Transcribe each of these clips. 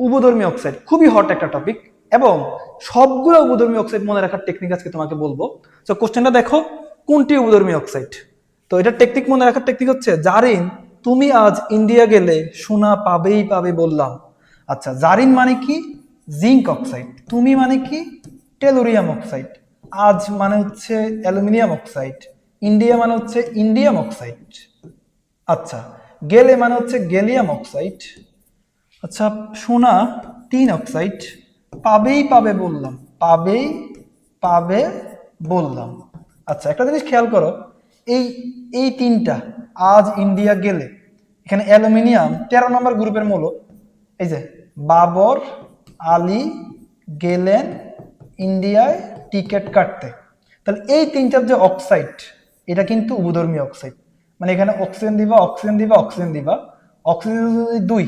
উভধর্মী oxide খুবই hot একটা topic, এবং সবগুলো উভধর্মী অক্সাইড মনে রাখার টেকনিক আজকে তোমাকে বলবো। তো কোশ্চেনটা দেখো, কোনটি উভধর্মী অক্সাইড? তো এটা টেকনিক, মনে রাখার টেকনিক হচ্ছে, জারিন তুমি আজ ইন্ডিয়া গেলে সোনা পাবেই পাবে বললাম। আচ্ছা, জারিন মানে কি? Zinc oxide. তুমি মানে কি? Tellurium oxide. আজ মানে হচ্ছে অ্যালুমিনিয়াম অক্সাইড। ইন্ডিয়া মানে হচ্ছে ইন্ডিয়াম অক্সাইড। আচ্ছা, গেলে মানে হচ্ছে গ্যালিয়াম অক্সাইড। আচ্ছা, সোনা টিন অক্সাইড। পাবেই পাবে বললাম, পাবেই পাবে বললাম। আচ্ছা, একটা জিনিস খেয়াল করো, এই এই তিনটা, আজ ইন্ডিয়া গেলে, এখানে অ্যালুমিনিয়াম 13 নম্বর গ্রুপের মূলক। এই যে বাবর আলী গেলেন ইন্ডিয়ায় টিকিট কাটতে, তাহলে এই তিনটার যে অক্সাইড, এটা কিন্তু উভধর্মী অক্সাইড। মানে এখানে অক্সিজেন দিবা, অক্সিজেন দিবা, অক্সিজেন দিবা। অক্সিজেন দুই,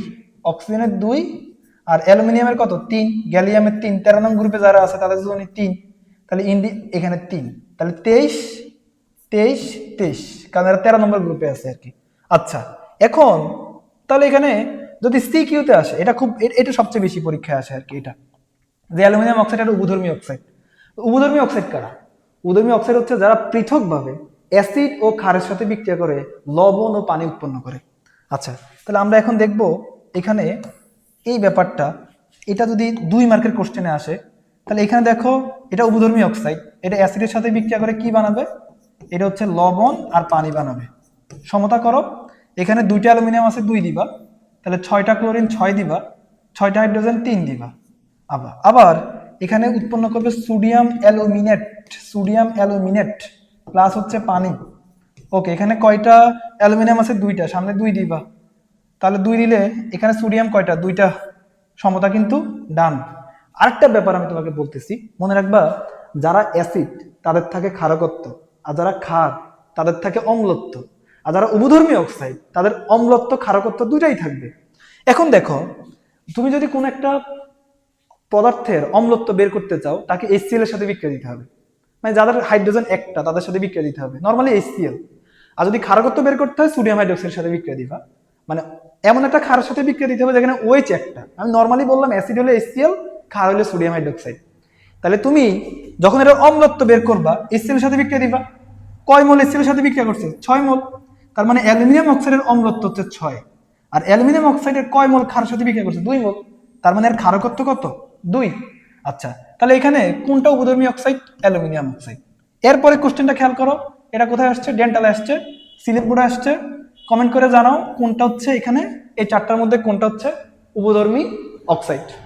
অক্সিজেনের দুই, আর অ্যালুমিনিয়ামের কত? 3, গ্যালিয়ামের 3, 13 নং গ্রুপে যারা আছে তাদের জন্য 3, তাহলে এখানে 3, তাহলে 23 23 23, কারণ এরা 13 নম্বর গ্রুপে আছে আর কি। আচ্ছা, এখন তাহলে এখানে যদি সিকিউতে আসে, এটা খুব, এটা সবচেয়ে বেশি পরীক্ষায় আসে আর কি, এটা যে অ্যালুমিনিয়াম অক্সাইড একটা উভধর্মী অক্সাইড। উভধর্মী অক্সাইড কারা? উভধর্মী অক্সাইড হচ্ছে যারা পৃথকভাবে অ্যাসিড ও ক্ষারের সাথে বিক্রিয়া করে লবণ ও পানি উৎপন্ন করে। আচ্ছা, তাহলে আমরা এখন দেখব এখানে এই ব্যাপারটা, এটা যদি 2 মার্কের কোশ্চেনে আসে, তাহলে এখানে দেখো, এটা উভধর্মী অক্সাইড, এটা অ্যাসিডের সাথে বিক্রিয়া করে কি বানাবে? এটা হচ্ছে লবণ আর পানি বানাবে। সমতা করো, এখানে 2টা অ্যালুমিনিয়াম আছে, 2 দিবা, তাহলে 6টা ক্লোরিন 6 দিবা, 6টা হাইড্রোজেন 3 দিবা। আবার এখানে উৎপন্ন করবে sodium aluminate, sodium aluminate plus হচ্ছে পানি। ওকে, এখানে কয়টা অ্যালুমিনিয়াম আছে? 2টা, সামনে 2 দিবা, তাহলে 2 দিলে এখানে সোডিয়াম কয়টা? 2টা। সমতা কিন্তু ডান। আরেকটা ব্যাপার আমি তোমাকে বলতেছি, মনে রাখবা, যারা অ্যাসিড তাদের থাকে ক্ষারকত্ব, আর যারা ক্ষার তাদের থাকে অম্লত্ব, আর যারা উভধর্মী অক্সাইড তাদের অম্লত্ব ক্ষারকত্ব দুটাই থাকবে। এখন দেখো, তুমি যদি কোন একটা পদার্থের অম্লত্ব বের করতে চাও, তাকে HCl এর সাথে বিক্রিয়া দিতে হবে, মানে যাদের হাইড্রোজেন একটা তাদের সাথে বিক্রিয়া দিতে হবে, নরমালি HCl। আর যদি ক্ষারকত্ব বের করতে হয়, সোডিয়াম হাইড্রোক্সাইডের সাথে বিক্রিয়া দিবা, মানে এমন একটা ক্ষারের সাথে বিক্রিয়া দিতে হবে যেখানে OH একটা। আমি নরমালি বললাম অ্যাসিড হলে HCl, ক্ষার হলে সোডিয়াম হাইড্রোক্সাইড। তাহলে তুমি যখন এটা অম্লত্ব বের করবা, HCl এর সাথে বিক্রিয়া দিবা। কয় মোল HCl এর সাথে বিক্রিয়া করছে? 6 মোল। তার মানে অ্যালুমিনিয়াম অক্সাইডের অম্লত্ব হচ্ছে 6, আর অ্যালুমিনিয়াম অক্সাইডের কয় মোল ক্ষারের সাথে বিক্রিয়া করছে? 2 মোল। তার মানে এর ক্ষারকত্ব কত? 2। আচ্ছা, তাহলে এখানে কোনটা উভধর্মী অক্সাইড? Aluminium oxide. এরপরে কোশ্চেনটা খেয়াল করো, এটা কোথায় আসছে? ডেন্টালে আসছে, সিলেট বোর্ডে আসছে। কমেন্ট করে জানাও কোনটা হচ্ছে এখানে এই 4টার মধ্যে কোনটা হচ্ছে উভধর্মী অক্সাইড।